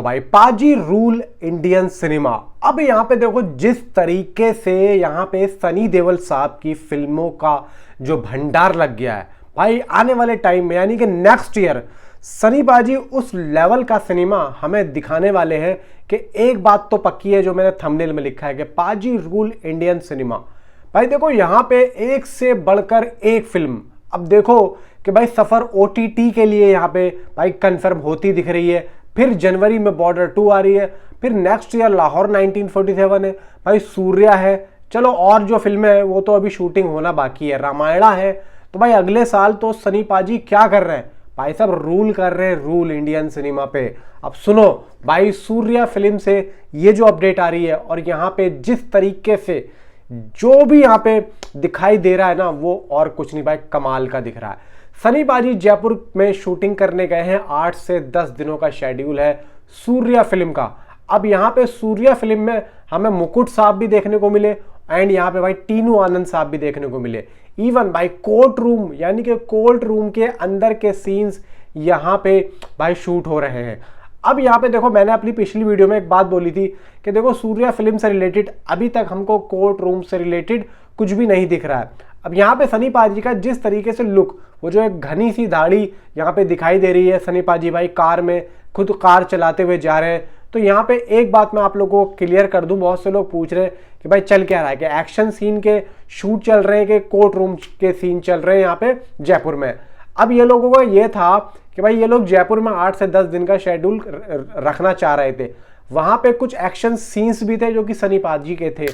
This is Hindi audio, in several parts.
तो भाई पाजी रूल इंडियन सिनेमा। अब यहाँ पे देखो जिस तरीके से यहाँ पे सनी देओल साहब की फिल्मों का जो भंडार लग गया है भाई, आने वाले टाइम में यानी कि नेक्स्ट ईयर सनी पाजी उस लेवल का सिनेमा हमें दिखाने वाले हैं कि एक बात तो पक्की है जो मैंने थंबनेल में लिखा है कि पाजी रूल इंडियन सिनेमा। भाई देखो यहाँ पे एक से बढ़कर एक फिल्म, अब देखो कि भाई सफर OTT के लिए यहाँ पे भाई कंफर्म होती दिख रही है। फिर जनवरी में बॉर्डर 2 आ रही है, फिर नेक्स्ट ईयर लाहौर 1947 है, भाई सूर्या है, चलो और जो फिल्में हैं वो तो अभी शूटिंग होना बाकी है, रामायणा है। तो भाई अगले साल तो सनी पाजी क्या कर रहे हैं भाई साहब, रूल कर रहे हैं, रूल इंडियन सिनेमा पे। अब सुनो भाई, सूर्या फिल्म से ये जो अपडेट आ रही है और यहाँ पे जिस तरीके से जो भी यहाँ पे दिखाई दे रहा है ना, वो और कुछ नहीं भाई, कमाल का दिख रहा है। सनी पाजी जयपुर में शूटिंग करने गए हैं, 8 से 10 दिनों का शेड्यूल है सूर्या फिल्म का। अब यहाँ पे सूर्या फिल्म में हमें मुकुट साहब भी देखने को मिले एंड यहाँ पे भाई टीनू आनंद साहब भी देखने को मिले। इवन भाई कोर्ट रूम यानी कि कोर्ट रूम के अंदर के सीन्स यहाँ पे भाई शूट हो रहे हैं। अब यहाँ पे देखो, मैंने अपनी पिछली वीडियो में एक बात बोली थी कि देखो सूर्या फिल्म से रिलेटेड अभी तक हमको कोर्ट रूम से रिलेटेड कुछ भी नहीं दिख रहा है। अब यहाँ पे सनी पाजी का जिस तरीके से लुक, वो जो एक घनी सी दाढ़ी यहाँ पे दिखाई दे रही है, सनी पाजी भाई कार में खुद कार चलाते हुए जा रहे हैं। तो यहाँ पे एक बात मैं आप लोगों को क्लियर कर दूं, बहुत से लोग पूछ रहे हैं कि भाई चल क्या रहा है, कि एक्शन सीन के शूट चल रहे हैं कि कोर्ट रूम के सीन चल रहे हैं यहाँ पे जयपुर में। अब ये लोगों को ये था कि भाई ये लोग जयपुर में 8 से 10 दिन का शेड्यूल रखना चाह रहे थे, वहां पे कुछ एक्शन सीन्स भी थे जो कि सनी पाजी के थे।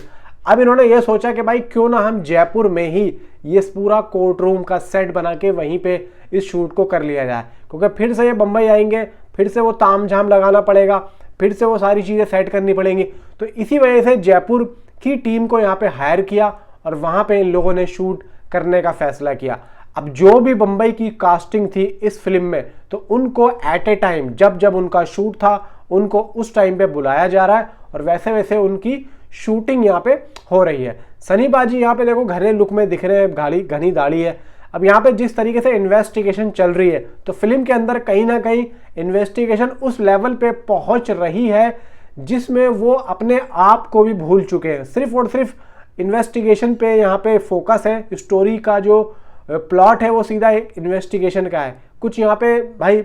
अब इन्होंने ये सोचा कि भाई क्यों ना हम जयपुर में ही ये पूरा कोर्ट रूम का सेट बना के वहीं पे इस शूट को कर लिया जाए, क्योंकि फिर से ये बम्बई आएंगे, फिर से वो ताम झाम लगाना पड़ेगा, फिर से वो सारी चीज़ें सेट करनी पड़ेंगी। तो इसी वजह से जयपुर की टीम को यहाँ पे हायर किया और वहाँ पे इन लोगों ने शूट करने का फैसला किया। अब जो भी बम्बई की कास्टिंग थी इस फिल्म में, तो उनको एट ए टाइम जब जब उनका शूट था उनको उस टाइम पे बुलाया जा रहा है और वैसे वैसे उनकी शूटिंग यहाँ पे हो रही है। सनी पाजी यहाँ पे देखो घने लुक में दिख रहे हैं, घनी दाढ़ी है। अब यहाँ पे जिस तरीके से इन्वेस्टिगेशन चल रही है, तो फिल्म के अंदर कहीं ना कहीं इन्वेस्टिगेशन उस लेवल पे पहुंच रही है जिसमें वो अपने आप को भी भूल चुके हैं। सिर्फ और सिर्फ इन्वेस्टिगेशन पे यहाँ पे फोकस है। स्टोरी का जो प्लॉट है वो सीधा एक इन्वेस्टिगेशन का है, कुछ यहाँ पे भाई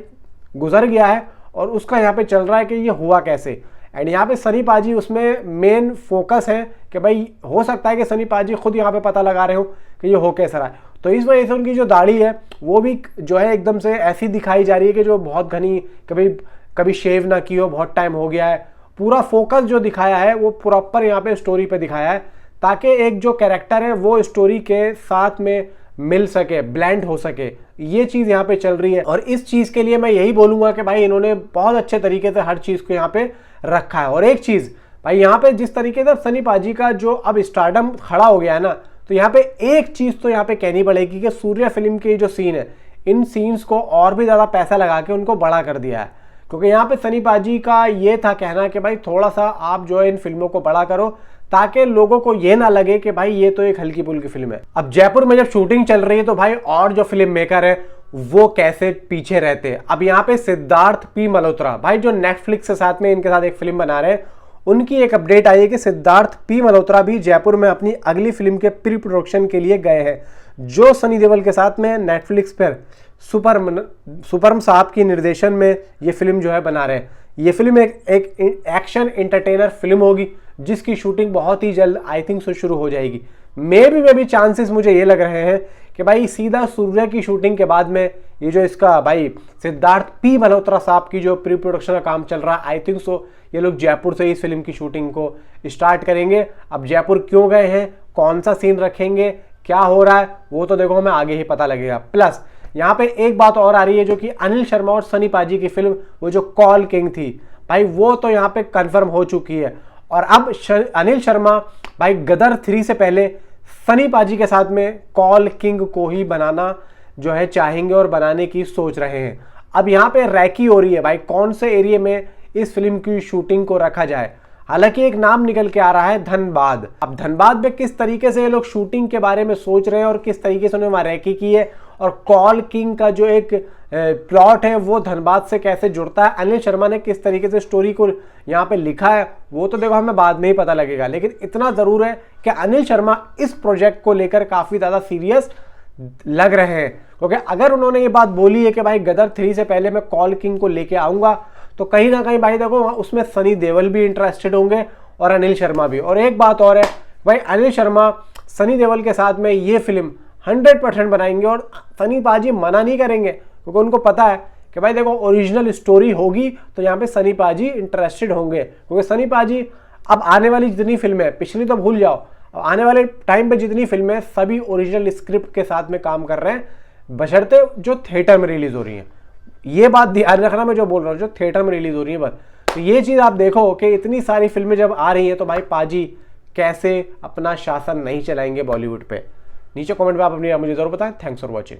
गुजर गया है और उसका यहाँ पे चल रहा है कि ये हुआ कैसे। एंड यहाँ पे सनी पाजी उसमें मेन फोकस है कि भाई हो सकता है कि सनी पाजी खुद यहाँ पे पता लगा रहे हो कि ये हो कैसा रहा है। तो इस वजह से उनकी जो दाढ़ी है वो भी जो है एकदम से ऐसी दिखाई जा रही है कि जो बहुत घनी, कभी शेव ना की हो, बहुत टाइम हो गया है। पूरा फोकस जो दिखाया है वो प्रॉपर यहाँ पे स्टोरी पे दिखाया है, ताकि एक जो कैरेक्टर है वो स्टोरी के साथ में मिल सके, ब्लेंड हो सके। ये चीज यहाँ पे चल रही है और इस चीज के लिए मैं यही बोलूंगा कि भाई इन्होंने बहुत अच्छे तरीके से हर चीज को यहाँ पे रखा है। और एक चीज भाई यहाँ पे जिस तरीके से सनी पाजी का जो अब स्टारडम खड़ा हो गया है ना, तो यहाँ पे एक चीज तो यहाँ पे कहनी पड़ेगी कि सूर्या फिल्म के जो सीन है, इन सीन्स को और भी ज्यादा पैसा लगा के उनको बड़ा कर दिया है। क्योंकि यहाँ पे सनी पाजी का ये था कहना कि भाई थोड़ा सा आप जो है इन फिल्मों को बड़ा करो, ताकि लोगों को ये ना लगे कि भाई ये तो एक हल्की फुल्की फिल्म है। अब जयपुर में जब शूटिंग चल रही है तो भाई और जो फिल्म मेकर है वो कैसे पीछे रहते हैं। अब यहाँ पे सिद्धार्थ पी मल्होत्रा भाई जो नेटफ्लिक्स के साथ में इनके साथ एक फिल्म बना रहे हैं, उनकी एक अपडेट आई है कि सिद्धार्थ पी मल्होत्रा भी जयपुर में अपनी अगली फिल्म के प्री प्रोडक्शन के लिए गए हैं, जो सनी देओल के साथ में नेटफ्लिक्स पर सुपरम साहब की निर्देशन में ये फिल्म जो है बना रहे हैं। ये फिल्म एक एक्शन एंटरटेनर फिल्म होगी जिसकी शूटिंग बहुत ही जल्द आई थिंक सो शुरू हो जाएगी। मे भी चांसेस मुझे ये लग रहे हैं कि भाई सीधा सूर्या की शूटिंग के बाद में ये जो इसका भाई सिद्धार्थ पी मल्होत्रा साहब की जो प्री प्रोडक्शन का काम चल रहा है, आई थिंक सो ये लोग जयपुर से इस फिल्म की शूटिंग को स्टार्ट करेंगे। अब जयपुर क्यों गए हैं, कौन सा सीन रखेंगे, क्या हो रहा है, वो तो देखो हमें आगे ही पता लगेगा। प्लस यहाँ पे एक बात और आ रही है जो कि अनिल शर्मा और सनी पाजी की फिल्म वो जो कॉल किंग थी भाई, वो तो यहाँ पे कंफर्म हो चुकी है। और अब अनिल शर्मा भाई गदर 3 से पहले सनी पाजी के साथ में कॉल किंग को ही बनाना जो है चाहेंगे और बनाने की सोच रहे हैं। अब यहाँ पे रैकी हो रही है भाई कौन से एरिया में इस फिल्म की शूटिंग को रखा जाए। हालांकि एक नाम निकल के आ रहा है धनबाद। अब धनबाद में किस तरीके से ये लोग शूटिंग के बारे में सोच रहे हैं और किस तरीके से उन्होंने वहां रैकी की है और कॉल किंग का जो एक प्लॉट है वो धनबाद से कैसे जुड़ता है, अनिल शर्मा ने किस तरीके से स्टोरी को यहाँ पे लिखा है, वो तो देखो हमें बाद में ही पता लगेगा। लेकिन इतना जरूर है कि अनिल शर्मा इस प्रोजेक्ट को लेकर काफी ज्यादा सीरियस लग रहे हैं, क्योंकि अगर उन्होंने ये बात बोली है कि भाई गदर 3 से पहले मैं कॉल किंग को लेके आऊंगा, तो कहीं ना कहीं भाई देखो उसमें सनी देओल भी इंटरेस्टेड होंगे और अनिल शर्मा भी। और एक बात और है भाई, अनिल शर्मा सनी देओल के साथ में ये फिल्म 100% बनाएंगे और सनी पाजी मना नहीं करेंगे, क्योंकि उनको पता है कि भाई देखो ओरिजिनल स्टोरी होगी तो यहाँ पे सनी पाजी इंटरेस्टेड होंगे। क्योंकि सनी पाजी अब आने वाली जितनी फिल्में, पिछली तो भूल जाओ, आने वाले टाइम पे जितनी फिल्में सभी ओरिजिनल स्क्रिप्ट के साथ में काम कर रहे हैं, बशर्ते जो थिएटर में रिलीज हो रही है। ये बात ध्यान रखना मैं जो बोल रहा हूँ, जो थिएटर में रिलीज हो रही है बस। तो ये चीज आप देखो कि इतनी सारी फिल्में जब आ रही हैं तो भाई पाजी कैसे अपना शासन नहीं चलाएंगे बॉलीवुड पे। नीचे कमेंट में आप अपनी मुझे जरूर बताएं। Thanks for watching.